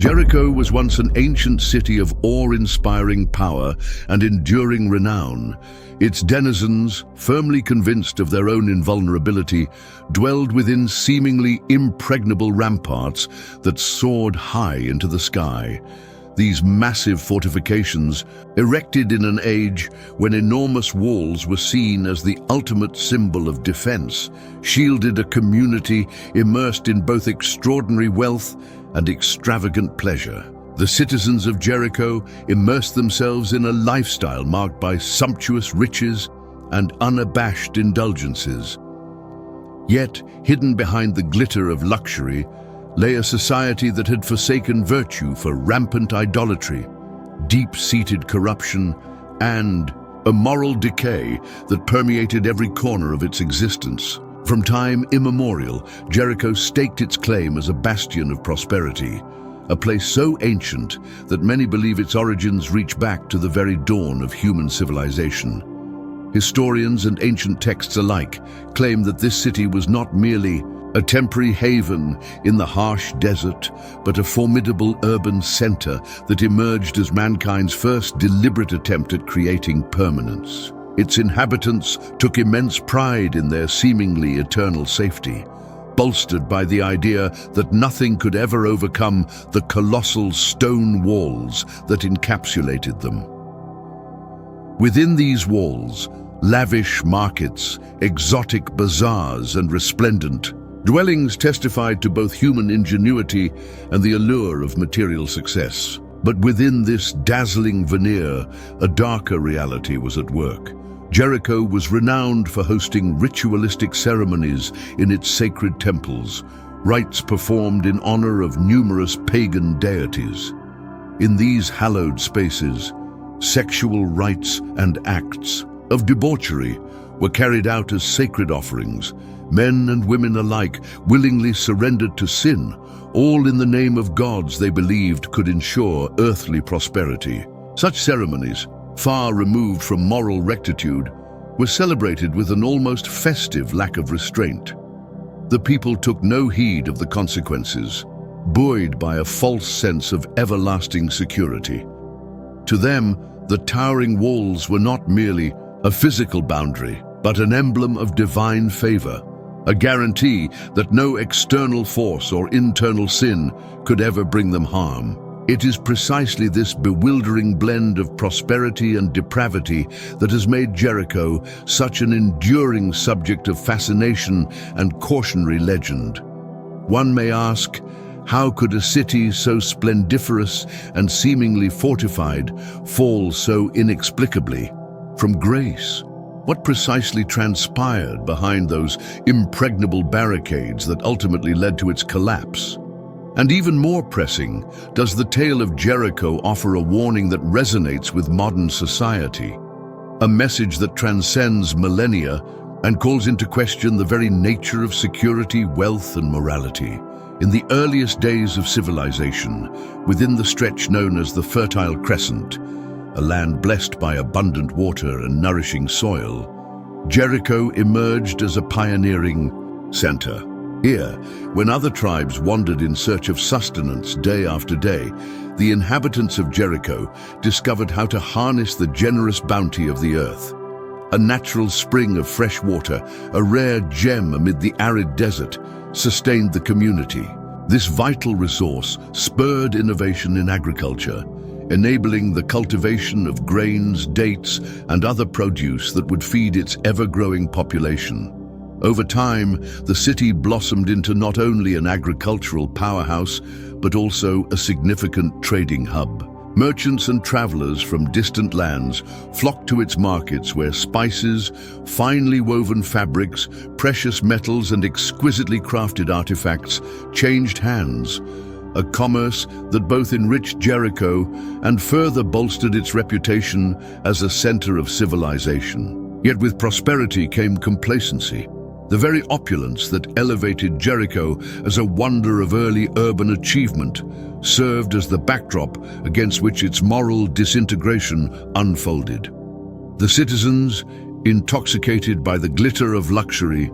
Jericho was once an ancient city of awe-inspiring power and enduring renown. Its denizens, firmly convinced of their own invulnerability, dwelled within seemingly impregnable ramparts that soared high into the sky. These massive fortifications, erected in an age when enormous walls were seen as the ultimate symbol of defense, shielded a community immersed in both extraordinary wealth and extravagant pleasure. The citizens of Jericho immersed themselves in a lifestyle marked by sumptuous riches and unabashed indulgences. Yet, hidden behind the glitter of luxury, lay a society that had forsaken virtue for rampant idolatry, deep-seated corruption, and a moral decay that permeated every corner of its existence. From time immemorial, Jericho staked its claim as a bastion of prosperity, a place so ancient that many believe its origins reach back to the very dawn of human civilization. Historians and ancient texts alike claim that this city was not merely a temporary haven in the harsh desert, but a formidable urban center that emerged as mankind's first deliberate attempt at creating permanence. Its inhabitants took immense pride in their seemingly eternal safety, bolstered by the idea that nothing could ever overcome the colossal stone walls that encapsulated them. Within these walls, lavish markets, exotic bazaars, and resplendent dwellings testified to both human ingenuity and the allure of material success. But within this dazzling veneer, a darker reality was at work. Jericho was renowned for hosting ritualistic ceremonies in its sacred temples, rites performed in honor of numerous pagan deities. In these hallowed spaces, sexual rites and acts of debauchery were carried out as sacred offerings. Men and women alike willingly surrendered to sin, all in the name of gods they believed could ensure earthly prosperity. Such ceremonies, far removed from moral rectitude, were celebrated with an almost festive lack of restraint. The people took no heed of the consequences, buoyed by a false sense of everlasting security. To them, the towering walls were not merely a physical boundary, but an emblem of divine favor, a guarantee that no external force or internal sin could ever bring them harm. It is precisely this bewildering blend of prosperity and depravity that has made Jericho such an enduring subject of fascination and cautionary legend. One may ask, how could a city so splendiferous and seemingly fortified fall so inexplicably from grace? What precisely transpired behind those impregnable barricades that ultimately led to its collapse? And even more pressing, does the tale of Jericho offer a warning that resonates with modern society? A message that transcends millennia and calls into question the very nature of security, wealth, and morality. In the earliest days of civilization, within the stretch known as the Fertile Crescent, a land blessed by abundant water and nourishing soil, Jericho emerged as a pioneering center. Here, when other tribes wandered in search of sustenance day after day, the inhabitants of Jericho discovered how to harness the generous bounty of the earth. A natural spring of fresh water, a rare gem amid the arid desert, sustained the community. This vital resource spurred innovation in agriculture, enabling the cultivation of grains, dates, and other produce that would feed its ever-growing population. Over time, the city blossomed into not only an agricultural powerhouse, but also a significant trading hub. Merchants and travelers from distant lands flocked to its markets where spices, finely woven fabrics, precious metals, and exquisitely crafted artifacts changed hands, a commerce that both enriched Jericho and further bolstered its reputation as a center of civilization. Yet with prosperity came complacency. The very opulence that elevated Jericho as a wonder of early urban achievement served as the backdrop against which its moral disintegration unfolded. The citizens, intoxicated by the glitter of luxury,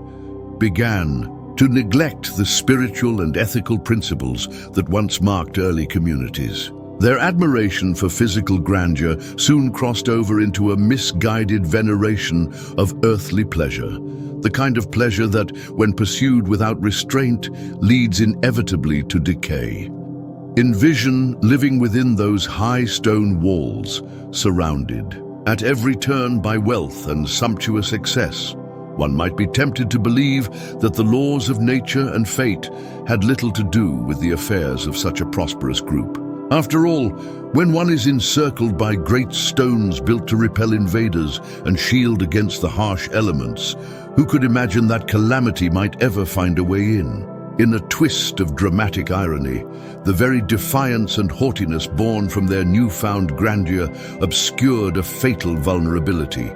began to neglect the spiritual and ethical principles that once marked early communities. Their admiration for physical grandeur soon crossed over into a misguided veneration of earthly pleasure, the kind of pleasure that, when pursued without restraint, leads inevitably to decay. Envision living within those high stone walls, surrounded at every turn by wealth and sumptuous excess. One might be tempted to believe that the laws of nature and fate had little to do with the affairs of such a prosperous group. After all, when one is encircled by great stones built to repel invaders and shield against the harsh elements, who could imagine that calamity might ever find a way in? In a twist of dramatic irony, the very defiance and haughtiness born from their newfound grandeur obscured a fatal vulnerability.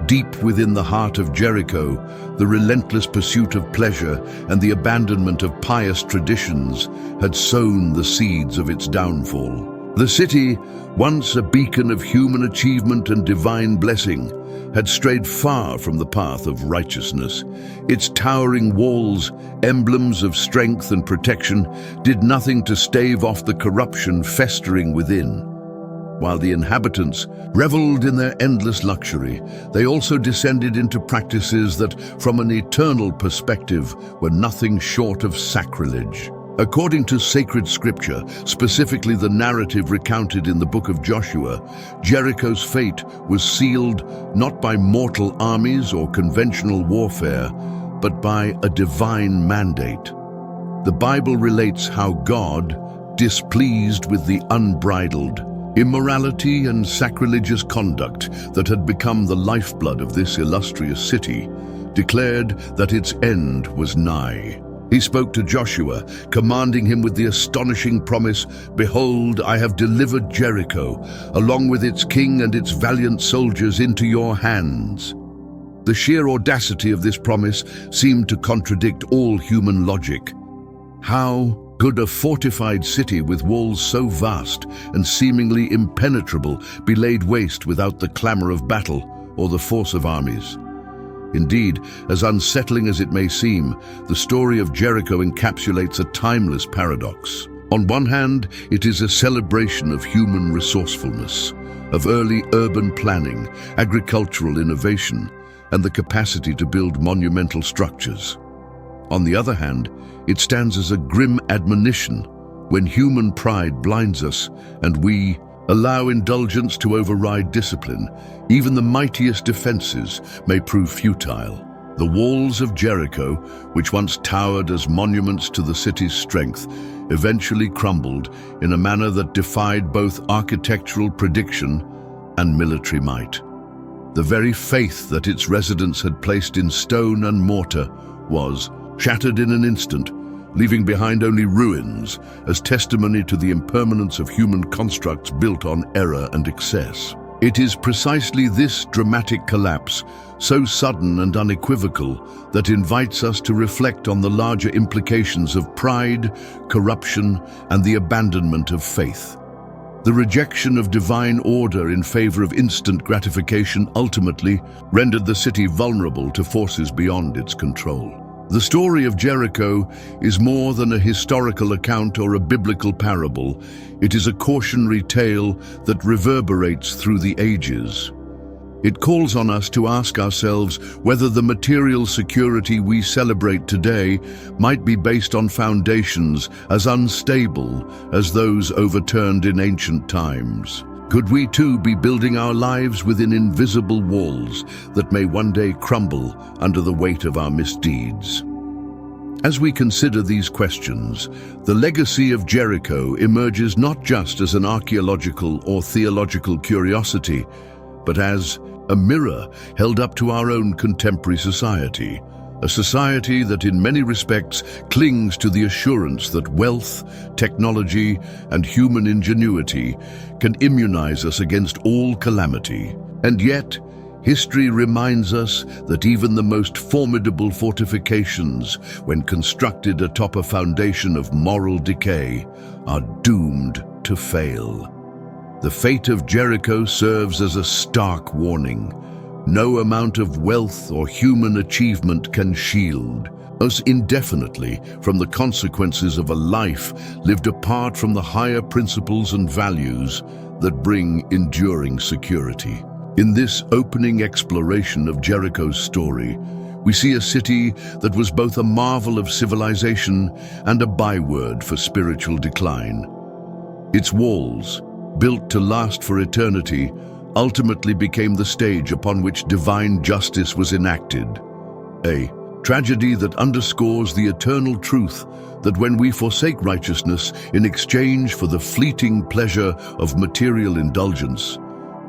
Deep within the heart of Jericho, the relentless pursuit of pleasure and the abandonment of pious traditions had sown the seeds of its downfall. The city, once a beacon of human achievement and divine blessing, had strayed far from the path of righteousness. Its towering walls, emblems of strength and protection, did nothing to stave off the corruption festering within. While the inhabitants reveled in their endless luxury, they also descended into practices that, from an eternal perspective, were nothing short of sacrilege. According to sacred scripture, specifically the narrative recounted in the book of Joshua, Jericho's fate was sealed not by mortal armies or conventional warfare, but by a divine mandate. The Bible relates how God, displeased with the unbridled immorality and sacrilegious conduct that had become the lifeblood of this illustrious city, declared that its end was nigh. He spoke to Joshua, commanding him with the astonishing promise, "Behold, I have delivered Jericho, along with its king and its valiant soldiers, into your hands." The sheer audacity of this promise seemed to contradict all human logic. How could a fortified city with walls so vast and seemingly impenetrable be laid waste without the clamor of battle or the force of armies? Indeed, as unsettling as it may seem, the story of Jericho encapsulates a timeless paradox. On one hand, it is a celebration of human resourcefulness, of early urban planning, agricultural innovation, and the capacity to build monumental structures. On the other hand, it stands as a grim admonition when human pride blinds us and we allow indulgence to override discipline. Even the mightiest defenses may prove futile. The walls of Jericho, which once towered as monuments to the city's strength, eventually crumbled in a manner that defied both architectural prediction and military might. The very faith that its residents had placed in stone and mortar was shattered in an instant, leaving behind only ruins as testimony to the impermanence of human constructs built on error and excess. It is precisely this dramatic collapse, so sudden and unequivocal, that invites us to reflect on the larger implications of pride, corruption, and the abandonment of faith. The rejection of divine order in favor of instant gratification ultimately rendered the city vulnerable to forces beyond its control. The story of Jericho is more than a historical account or a biblical parable. It is a cautionary tale that reverberates through the ages. It calls on us to ask ourselves whether the material security we celebrate today might be based on foundations as unstable as those overturned in ancient times. Could we too be building our lives within invisible walls that may one day crumble under the weight of our misdeeds? As we consider these questions, the legacy of Jericho emerges not just as an archaeological or theological curiosity, but as a mirror held up to our own contemporary society, a society that in many respects clings to the assurance that wealth, technology, and human ingenuity can immunize us against all calamity. And yet, history reminds us that even the most formidable fortifications, when constructed atop a foundation of moral decay, are doomed to fail. The fate of Jericho serves as a stark warning. No amount of wealth or human achievement can shield us indefinitely from the consequences of a life lived apart from the higher principles and values that bring enduring security. In this opening exploration of Jericho's story, we see a city that was both a marvel of civilization and a byword for spiritual decline. Its walls, built to last for eternity, ultimately became the stage upon which divine justice was enacted. A tragedy that underscores the eternal truth that when we forsake righteousness in exchange for the fleeting pleasure of material indulgence,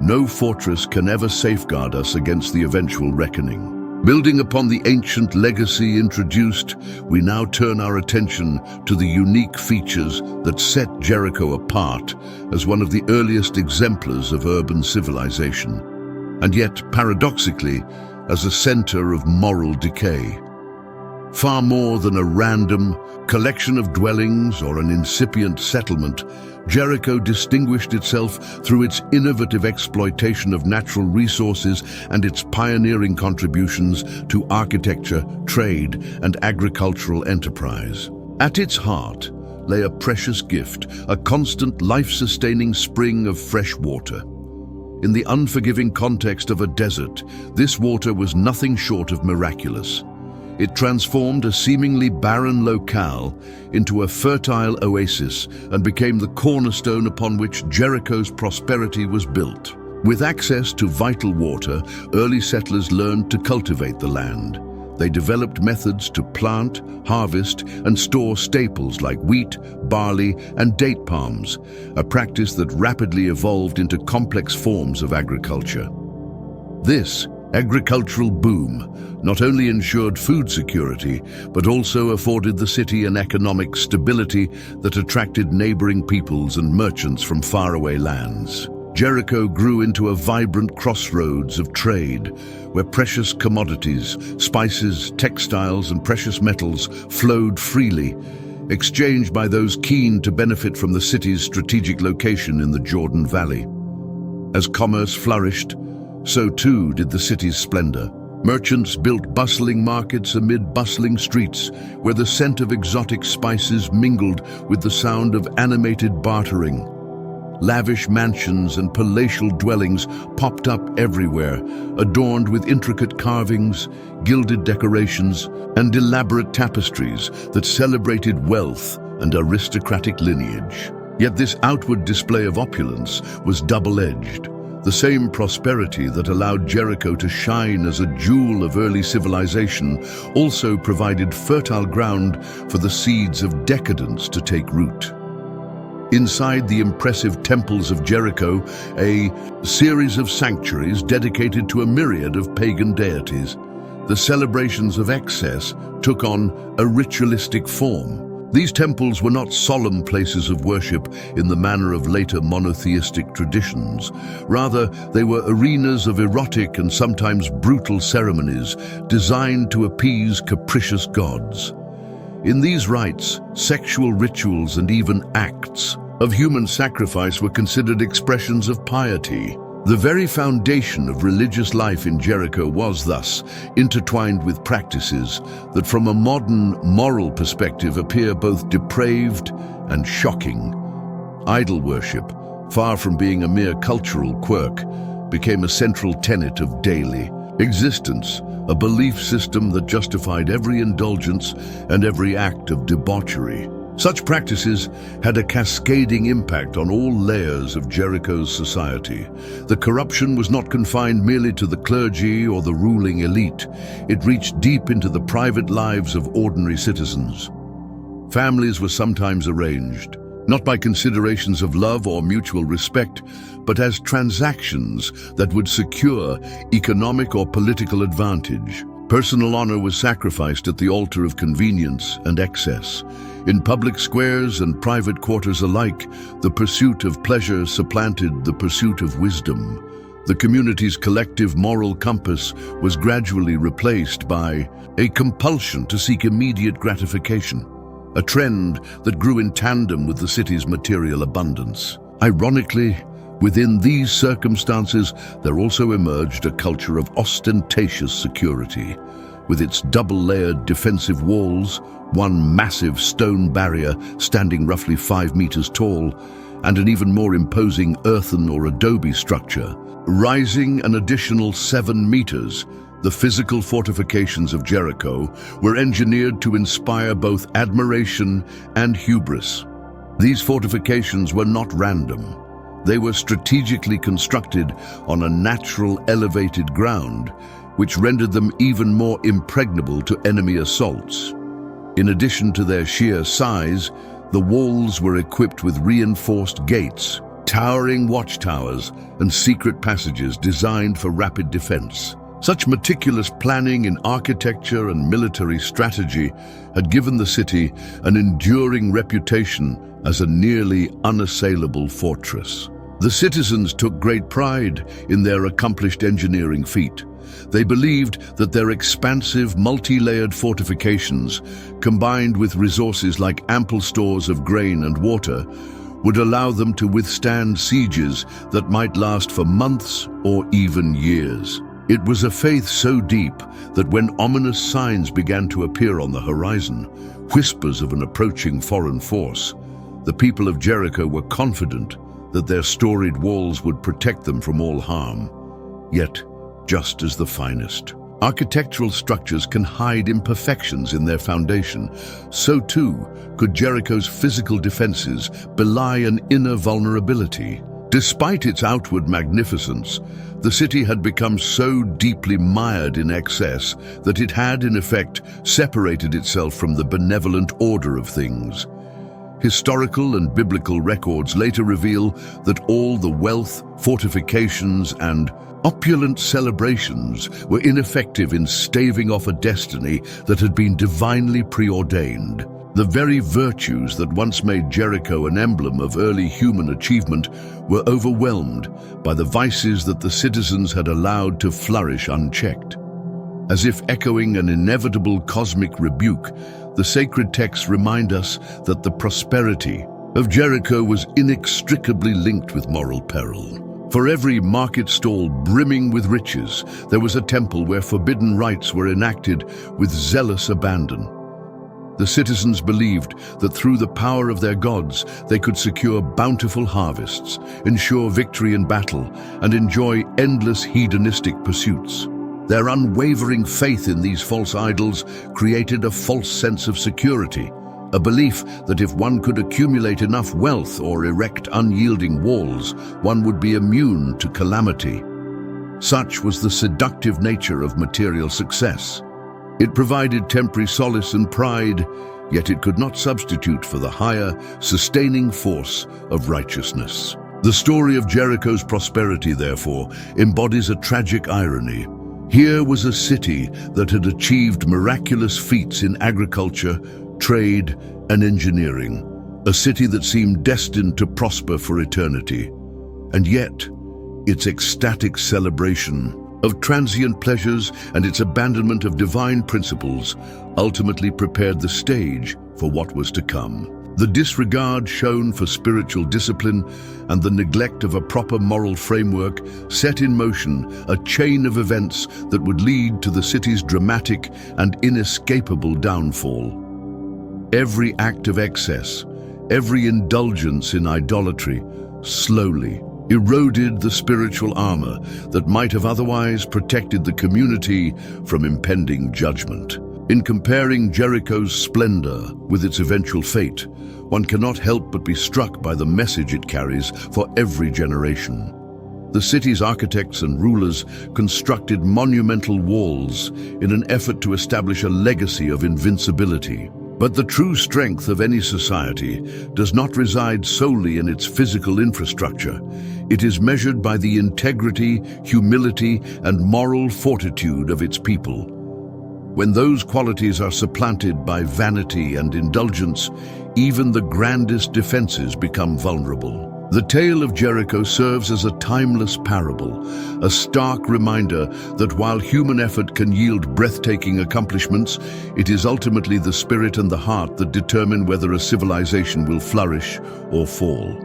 no fortress can ever safeguard us against the eventual reckoning. Building upon the ancient legacy introduced, we now turn our attention to the unique features that set Jericho apart as one of the earliest exemplars of urban civilization, and yet, paradoxically, as a center of moral decay. Far more than a random collection of dwellings or an incipient settlement, Jericho distinguished itself through its innovative exploitation of natural resources and its pioneering contributions to architecture, trade, and agricultural enterprise. At its heart lay a precious gift, a constant life-sustaining spring of fresh water. In the unforgiving context of a desert, this water was nothing short of miraculous. It transformed a seemingly barren locale into a fertile oasis and became the cornerstone upon which Jericho's prosperity was built. With access to vital water, early settlers learned to cultivate the land. They developed methods to plant, harvest, and store staples like wheat, barley, and date palms, a practice that rapidly evolved into complex forms of agriculture. This agricultural boom not only ensured food security, but also afforded the city an economic stability that attracted neighboring peoples and merchants from faraway lands. Jericho grew into a vibrant crossroads of trade, where precious commodities, spices, textiles, and precious metals flowed freely, exchanged by those keen to benefit from the city's strategic location in the Jordan Valley. As commerce flourished, so too did the city's splendor. Merchants built bustling markets amid bustling streets, where the scent of exotic spices mingled with the sound of animated bartering. Lavish mansions and palatial dwellings popped up everywhere, adorned with intricate carvings, gilded decorations, and elaborate tapestries that celebrated wealth and aristocratic lineage. Yet this outward display of opulence was double-edged. The same prosperity that allowed Jericho to shine as a jewel of early civilization also provided fertile ground for the seeds of decadence to take root. Inside the impressive temples of Jericho, a series of sanctuaries dedicated to a myriad of pagan deities, the celebrations of excess took on a ritualistic form. These temples were not solemn places of worship in the manner of later monotheistic traditions. Rather, they were arenas of erotic and sometimes brutal ceremonies designed to appease capricious gods. In these rites, sexual rituals and even acts of human sacrifice were considered expressions of piety. The very foundation of religious life in Jericho was thus intertwined with practices that from a modern moral perspective appear both depraved and shocking. Idol worship, far from being a mere cultural quirk, became a central tenet of daily existence, a belief system that justified every indulgence and every act of debauchery. Such practices had a cascading impact on all layers of Jericho's society. The corruption was not confined merely to the clergy or the ruling elite. It reached deep into the private lives of ordinary citizens. Families were sometimes arranged, not by considerations of love or mutual respect, but as transactions that would secure economic or political advantage. Personal honor was sacrificed at the altar of convenience and excess. In public squares and private quarters alike, the pursuit of pleasure supplanted the pursuit of wisdom. The community's collective moral compass was gradually replaced by a compulsion to seek immediate gratification, a trend that grew in tandem with the city's material abundance. Ironically, within these circumstances, there also emerged a culture of ostentatious security. with its double-layered defensive walls, one massive stone barrier standing roughly 5 meters tall, and an even more imposing earthen or adobe structure. Rising an additional 7 meters, the physical fortifications of Jericho were engineered to inspire both admiration and hubris. These fortifications were not random. They were strategically constructed on a natural elevated ground, which rendered them even more impregnable to enemy assaults. In addition to their sheer size, the walls were equipped with reinforced gates, towering watchtowers, and secret passages designed for rapid defense. Such meticulous planning in architecture and military strategy had given the city an enduring reputation as a nearly unassailable fortress. The citizens took great pride in their accomplished engineering feat. They believed that their expansive, multi-layered fortifications, combined with resources like ample stores of grain and water, would allow them to withstand sieges that might last for months or even years. It was a faith so deep that when ominous signs began to appear on the horizon, whispers of an approaching foreign force, the people of Jericho were confident that their storied walls would protect them from all harm. Yet, just as the finest architectural structures can hide imperfections in their foundation, so too could Jericho's physical defenses belie an inner vulnerability. Despite its outward magnificence, the city had become so deeply mired in excess that it had, in effect, separated itself from the benevolent order of things. Historical and biblical records later reveal that all the wealth, fortifications, and opulent celebrations were ineffective in staving off a destiny that had been divinely preordained. The very virtues that once made Jericho an emblem of early human achievement were overwhelmed by the vices that the citizens had allowed to flourish unchecked. As if echoing an inevitable cosmic rebuke, the sacred texts remind us that the prosperity of Jericho was inextricably linked with moral peril. For every market stall brimming with riches, there was a temple where forbidden rites were enacted with zealous abandon. The citizens believed that through the power of their gods, they could secure bountiful harvests, ensure victory in battle, and enjoy endless hedonistic pursuits. Their unwavering faith in these false idols created a false sense of security, a belief that if one could accumulate enough wealth or erect unyielding walls, one would be immune to calamity. Such was the seductive nature of material success. It provided temporary solace and pride, yet it could not substitute for the higher, sustaining force of righteousness. The story of Jericho's prosperity, therefore, embodies a tragic irony. Here was a city that had achieved miraculous feats in agriculture, trade, and engineering, a city that seemed destined to prosper for eternity. And yet, its ecstatic celebration of transient pleasures and its abandonment of divine principles ultimately prepared the stage for what was to come. The disregard shown for spiritual discipline and the neglect of a proper moral framework set in motion a chain of events that would lead to the city's dramatic and inescapable downfall. Every act of excess, every indulgence in idolatry, slowly eroded the spiritual armor that might have otherwise protected the community from impending judgment. In comparing Jericho's splendor with its eventual fate, one cannot help but be struck by the message it carries for every generation. The city's architects and rulers constructed monumental walls in an effort to establish a legacy of invincibility. But the true strength of any society does not reside solely in its physical infrastructure. It is measured by the integrity, humility, and moral fortitude of its people. When those qualities are supplanted by vanity and indulgence, even the grandest defenses become vulnerable. The tale of Jericho serves as a timeless parable, a stark reminder that while human effort can yield breathtaking accomplishments, it is ultimately the spirit and the heart that determine whether a civilization will flourish or fall.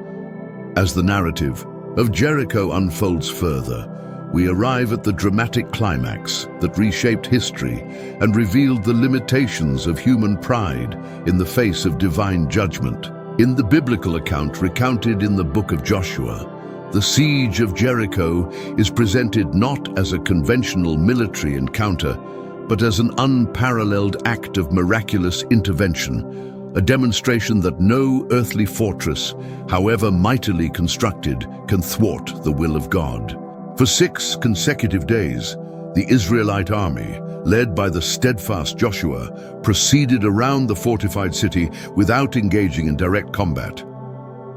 As the narrative of Jericho unfolds further, we arrive at the dramatic climax that reshaped history and revealed the limitations of human pride in the face of divine judgment. In the biblical account recounted in the book of Joshua, the siege of Jericho is presented not as a conventional military encounter, but as an unparalleled act of miraculous intervention, a demonstration that no earthly fortress, however mightily constructed, can thwart the will of God. For 6 consecutive days, the Israelite army, led by the steadfast Joshua, proceeded around the fortified city without engaging in direct combat.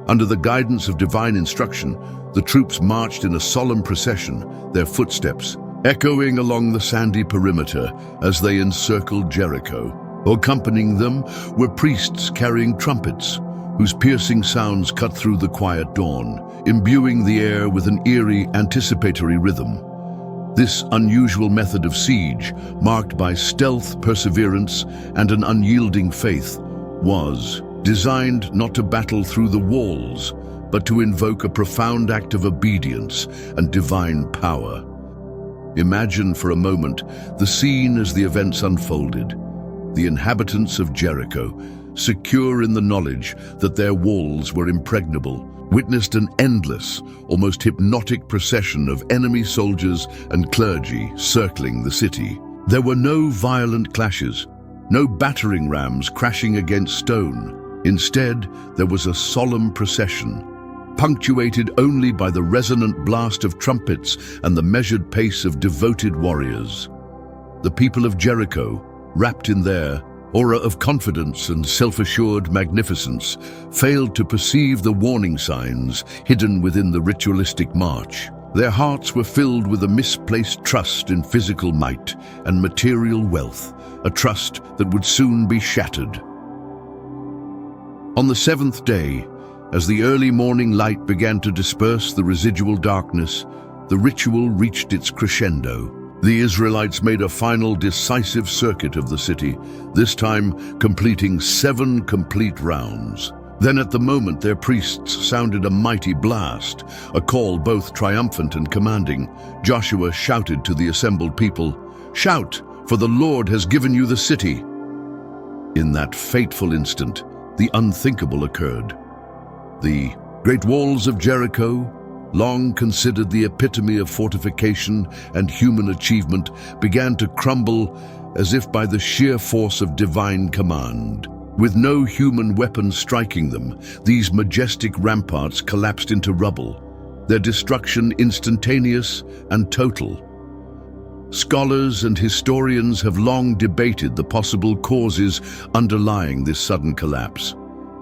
Under the guidance of divine instruction, the troops marched in a solemn procession, their footsteps echoing along the sandy perimeter as they encircled Jericho. Accompanying them were priests carrying trumpets, whose piercing sounds cut through the quiet dawn, imbuing the air with an eerie, anticipatory rhythm. This unusual method of siege, marked by stealth, perseverance, and an unyielding faith, was designed not to battle through the walls, but to invoke a profound act of obedience and divine power. Imagine for a moment the scene as the events unfolded. The inhabitants of Jericho, secure in the knowledge that their walls were impregnable, witnessed an endless, almost hypnotic procession of enemy soldiers and clergy circling the city. There were no violent clashes, no battering rams crashing against stone. Instead, there was a solemn procession, punctuated only by the resonant blast of trumpets and the measured pace of devoted warriors. The people of Jericho, wrapped in their aura of confidence and self-assured magnificence, failed to perceive the warning signs hidden within the ritualistic march. Their hearts were filled with a misplaced trust in physical might and material wealth, a trust that would soon be shattered. On the 7th day, as the early morning light began to disperse the residual darkness, the ritual reached its crescendo. The Israelites made a final decisive circuit of the city, this time completing 7 complete rounds. Then at the moment their priests sounded a mighty blast, a call both triumphant and commanding. Joshua shouted to the assembled people, "Shout, for the Lord has given you the city." In that fateful instant, the unthinkable occurred. The great walls of Jericho, long considered the epitome of fortification and human achievement, began to crumble as if by the sheer force of divine command. With no human weapon striking them, these majestic ramparts collapsed into rubble, their destruction instantaneous and total. Scholars and historians have long debated the possible causes underlying this sudden collapse.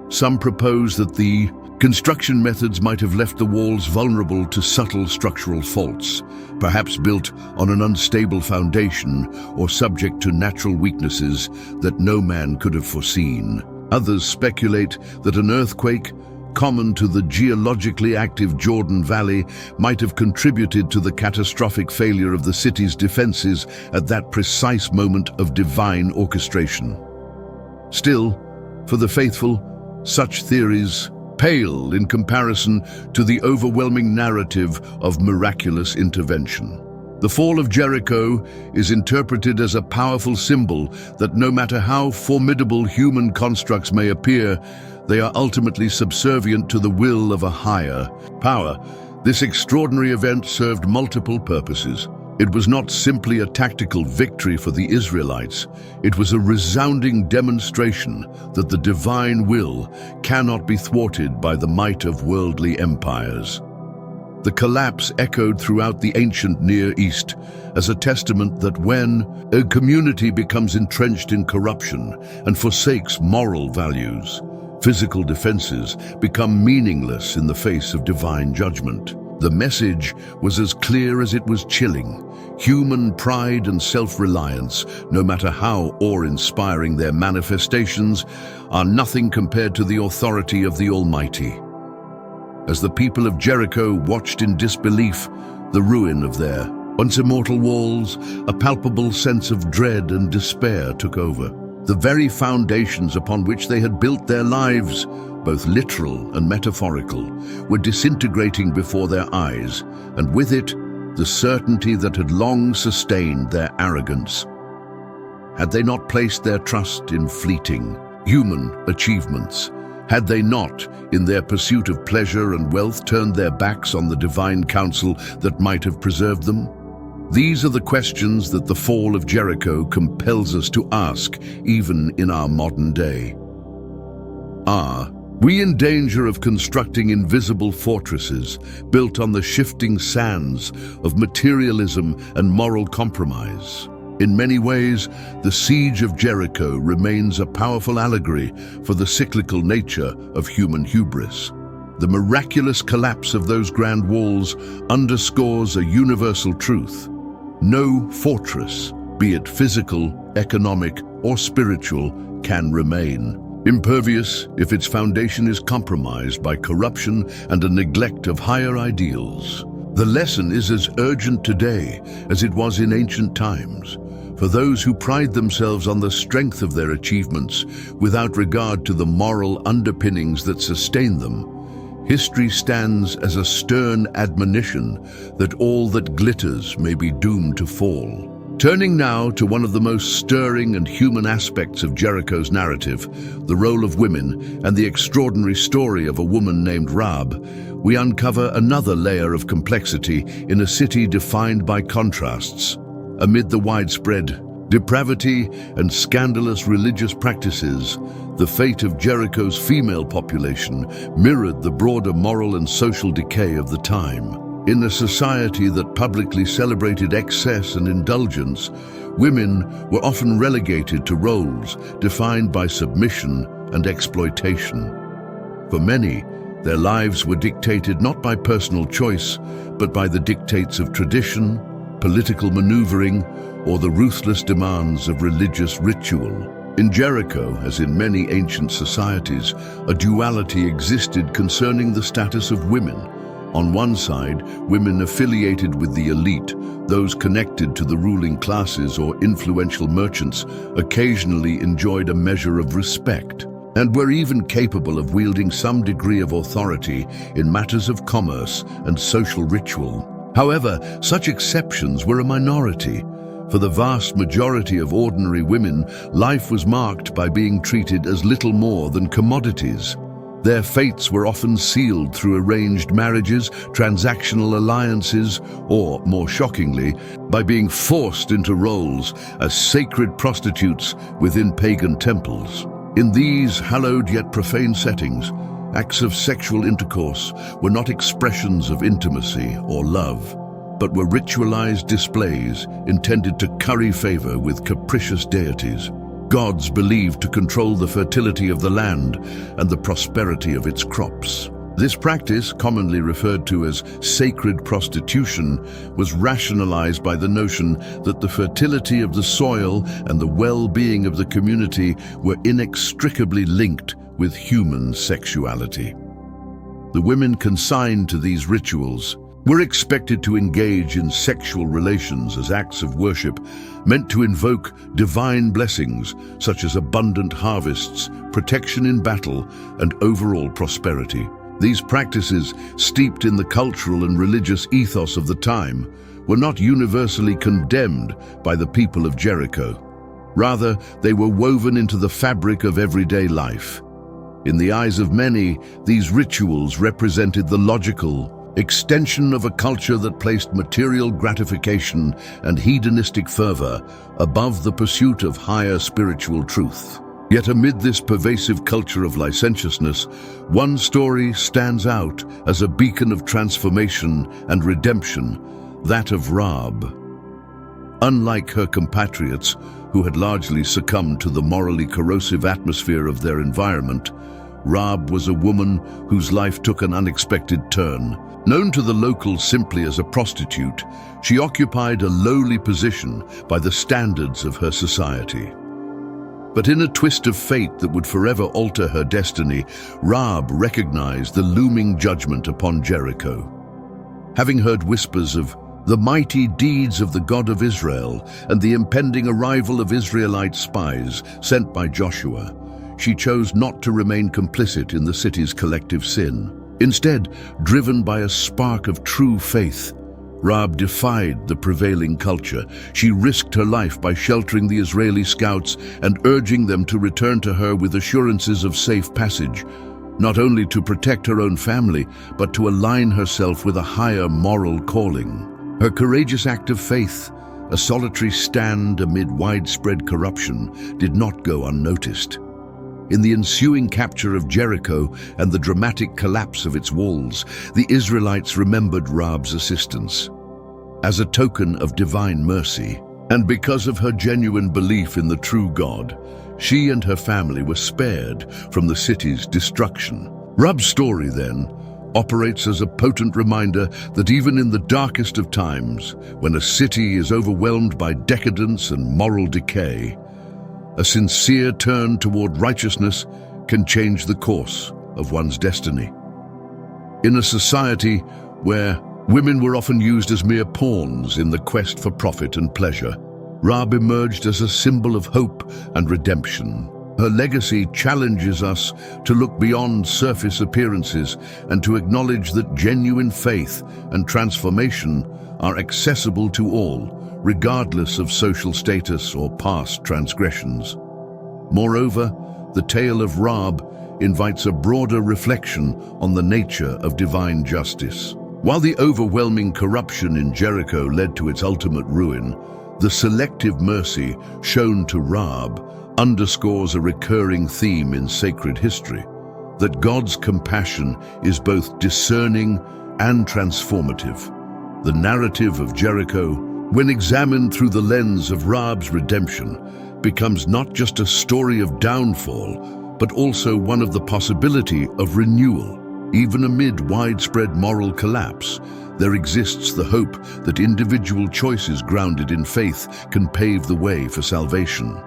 Some propose that the construction methods might have left the walls vulnerable to subtle structural faults, perhaps built on an unstable foundation or subject to natural weaknesses that no man could have foreseen. Others speculate that an earthquake, common to the geologically active Jordan Valley, might have contributed to the catastrophic failure of the city's defenses at that precise moment of divine orchestration. Still, for the faithful, such theories pale in comparison to the overwhelming narrative of miraculous intervention. The fall of Jericho is interpreted as a powerful symbol that no matter how formidable human constructs may appear, they are ultimately subservient to the will of a higher power. This extraordinary event served multiple purposes. It was not simply a tactical victory for the Israelites. It was a resounding demonstration that the divine will cannot be thwarted by the might of worldly empires. The collapse echoed throughout the ancient Near East as a testament that when a community becomes entrenched in corruption and forsakes moral values, physical defenses become meaningless in the face of divine judgment. The message was as clear as it was chilling. Human pride and self-reliance, no matter how awe-inspiring their manifestations, are nothing compared to the authority of the Almighty. As the people of Jericho watched in disbelief the ruin of their once immortal walls, a palpable sense of dread and despair took over. The very foundations upon which they had built their lives, both literal and metaphorical, were disintegrating before their eyes, and with it, the certainty that had long sustained their arrogance. Had they not placed their trust in fleeting, human achievements? Had they not, in their pursuit of pleasure and wealth, turned their backs on the divine counsel that might have preserved them? These are the questions that the fall of Jericho compels us to ask, even in our modern day. Are we in danger of constructing invisible fortresses built on the shifting sands of materialism and moral compromise? In many ways, the siege of Jericho remains a powerful allegory for the cyclical nature of human hubris. The miraculous collapse of those grand walls underscores a universal truth. No fortress, be it physical, economic, or spiritual, can remain impervious if its foundation is compromised by corruption and a neglect of higher ideals. The lesson is as urgent today as it was in ancient times. For those who pride themselves on the strength of their achievements without regard to the moral underpinnings that sustain them, history stands as a stern admonition that all that glitters may be doomed to fall. Turning now to one of the most stirring and human aspects of Jericho's narrative, the role of women and the extraordinary story of a woman named Rahab, we uncover another layer of complexity in a city defined by contrasts. Amid the widespread depravity and scandalous religious practices, the fate of Jericho's female population mirrored the broader moral and social decay of the time. In a society that publicly celebrated excess and indulgence, women were often relegated to roles defined by submission and exploitation. For many, their lives were dictated not by personal choice, but by the dictates of tradition, political maneuvering, or the ruthless demands of religious ritual. In Jericho, as in many ancient societies, a duality existed concerning the status of women. On one side, women affiliated with the elite, those connected to the ruling classes or influential merchants, occasionally enjoyed a measure of respect, and were even capable of wielding some degree of authority in matters of commerce and social ritual. However, such exceptions were a minority. For the vast majority of ordinary women, life was marked by being treated as little more than commodities. Their fates were often sealed through arranged marriages, transactional alliances, or, more shockingly, by being forced into roles as sacred prostitutes within pagan temples. In these hallowed yet profane settings, acts of sexual intercourse were not expressions of intimacy or love, but were ritualized displays intended to curry favor with capricious deities, gods believed to control the fertility of the land and the prosperity of its crops. This practice, commonly referred to as sacred prostitution, was rationalized by the notion that the fertility of the soil and the well-being of the community were inextricably linked with human sexuality. The women consigned to these rituals were expected to engage in sexual relations as acts of worship meant to invoke divine blessings such as abundant harvests, protection in battle, and overall prosperity. These practices, steeped in the cultural and religious ethos of the time, were not universally condemned by the people of Jericho. Rather, they were woven into the fabric of everyday life. In the eyes of many, these rituals represented the logical extension of a culture that placed material gratification and hedonistic fervor above the pursuit of higher spiritual truth. Yet amid this pervasive culture of licentiousness, one story stands out as a beacon of transformation and redemption, that of Rahab. Unlike her compatriots, who had largely succumbed to the morally corrosive atmosphere of their environment, Rahab was a woman whose life took an unexpected turn. Known to the locals simply as a prostitute, she occupied a lowly position by the standards of her society. But in a twist of fate that would forever alter her destiny, Rahab recognized the looming judgment upon Jericho. Having heard whispers of the mighty deeds of the God of Israel and the impending arrival of Israelite spies sent by Joshua, she chose not to remain complicit in the city's collective sin. Instead, driven by a spark of true faith, Rahab defied the prevailing culture. She risked her life by sheltering the Israeli scouts and urging them to return to her with assurances of safe passage, not only to protect her own family, but to align herself with a higher moral calling. Her courageous act of faith, a solitary stand amid widespread corruption, did not go unnoticed. In the ensuing capture of Jericho and the dramatic collapse of its walls, the Israelites remembered Rahab's assistance. As a token of divine mercy, and because of her genuine belief in the true God, she and her family were spared from the city's destruction. Rahab's story, then, operates as a potent reminder that even in the darkest of times, when a city is overwhelmed by decadence and moral decay, a sincere turn toward righteousness can change the course of one's destiny. In a society where women were often used as mere pawns in the quest for profit and pleasure, Rahab emerged as a symbol of hope and redemption. Her legacy challenges us to look beyond surface appearances and to acknowledge that genuine faith and transformation are accessible to all, regardless of social status or past transgressions. Moreover, the tale of Rahab invites a broader reflection on the nature of divine justice. While the overwhelming corruption in Jericho led to its ultimate ruin, the selective mercy shown to Rahab underscores a recurring theme in sacred history, that God's compassion is both discerning and transformative. The narrative of Jericho, when examined through the lens of Rahab's redemption, becomes not just a story of downfall, but also one of the possibility of renewal. Even amid widespread moral collapse, there exists the hope that individual choices grounded in faith can pave the way for salvation.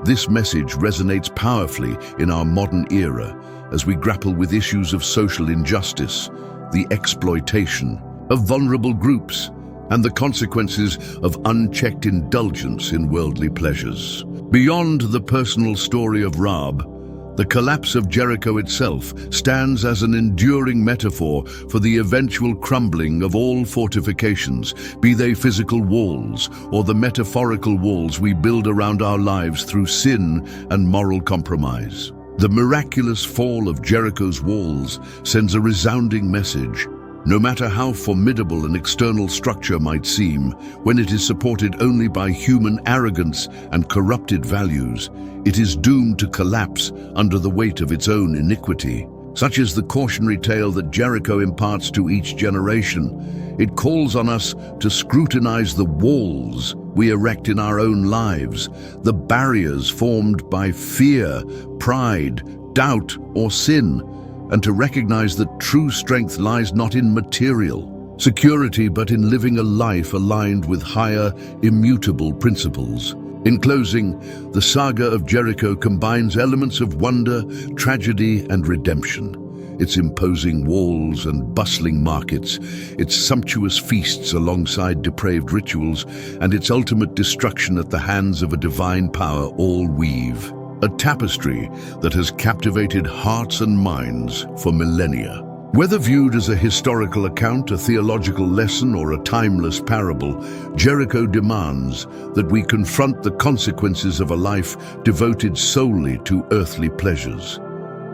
This message resonates powerfully in our modern era as we grapple with issues of social injustice, the exploitation of vulnerable groups, and the consequences of unchecked indulgence in worldly pleasures. Beyond the personal story of Rahab, the collapse of Jericho itself stands as an enduring metaphor for the eventual crumbling of all fortifications, be they physical walls or the metaphorical walls we build around our lives through sin and moral compromise. The miraculous fall of Jericho's walls sends a resounding message. No matter how formidable an external structure might seem, when it is supported only by human arrogance and corrupted values, it is doomed to collapse under the weight of its own iniquity. Such is the cautionary tale that Jericho imparts to each generation. It calls on us to scrutinize the walls we erect in our own lives, the barriers formed by fear, pride, doubt, or sin, and to recognize that true strength lies not in material security, but in living a life aligned with higher, immutable principles. In closing, the saga of Jericho combines elements of wonder, tragedy, and redemption. Its imposing walls and bustling markets, its sumptuous feasts alongside depraved rituals, and its ultimate destruction at the hands of a divine power all weave a tapestry that has captivated hearts and minds for millennia. Whether viewed as a historical account, a theological lesson, or a timeless parable, Jericho demands that we confront the consequences of a life devoted solely to earthly pleasures.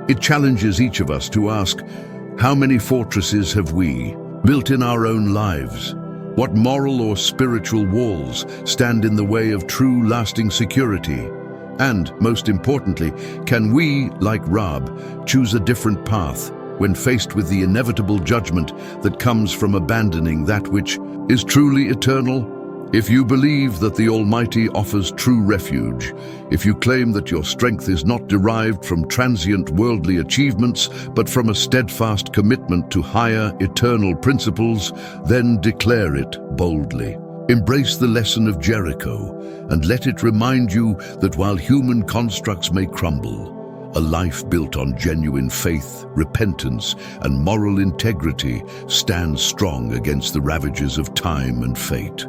It challenges each of us to ask, how many fortresses have we built in our own lives? What moral or spiritual walls stand in the way of true, lasting security? And, most importantly, can we, like Rahab, choose a different path when faced with the inevitable judgment that comes from abandoning that which is truly eternal? If you believe that the Almighty offers true refuge, if you claim that your strength is not derived from transient worldly achievements, but from a steadfast commitment to higher, eternal principles, then declare it boldly. Embrace the lesson of Jericho and let it remind you that while human constructs may crumble, a life built on genuine faith, repentance, and moral integrity stands strong against the ravages of time and fate.